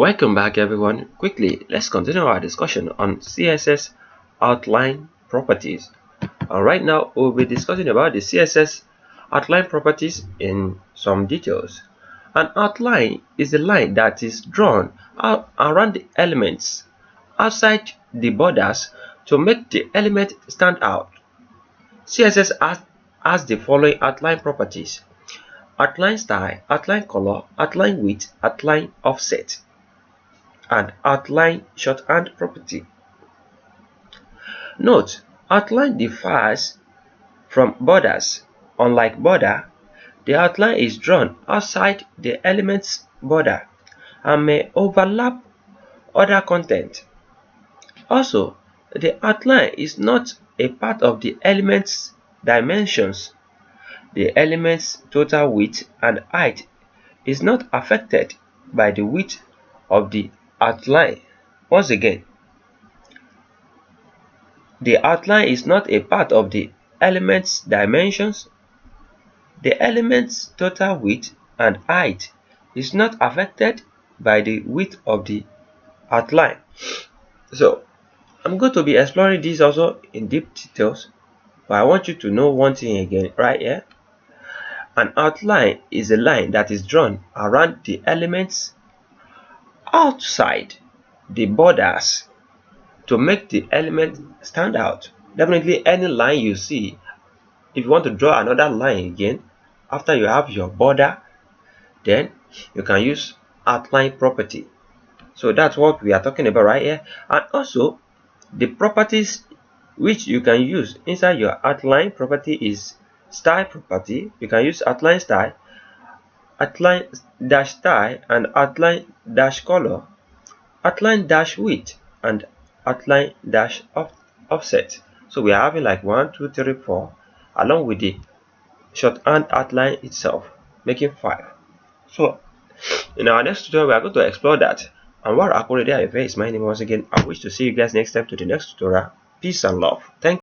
Welcome back everyone. Quickly, let's continue our discussion on CSS outline properties. Right now we'll be discussing about the CSS outline properties in some details. An outline is a line that is drawn out around the elements outside the borders to make the element stand out. CSS has the following outline properties: outline style, outline color, outline width, outline offset, and outline shorthand property. Note, outline differs from borders. Unlike border, the outline is drawn outside the element's border and may overlap other content. Also, the outline is not a part of the element's dimensions. The element's total width and height is not affected by the width of the outline. Once again, the outline is not a part of the element's dimensions. The element's total width and height is not affected by the width of the outline. So, I'm going to be exploring this also in deep details, but I want you to know one thing again right here. An outline is a line that is drawn around the elements outside the borders to make the element stand out. Definitely any line you see, if you want to draw another line again after you have your border, then you can use outline property. So that's what we are talking about right here. And also the properties which you can use inside your outline property is style property. You can use outline style, outline dash style, and outline dash color, outline dash width, and outline dash offset. So we are having like 1, 2, 3, 4 along with the shorthand outline itself, making 5. So in our next tutorial we are going to explore that. Anwar, akorede, ayofe is my name once again. I wish to see you guys next time to the next tutorial. Peace and love. Thank you.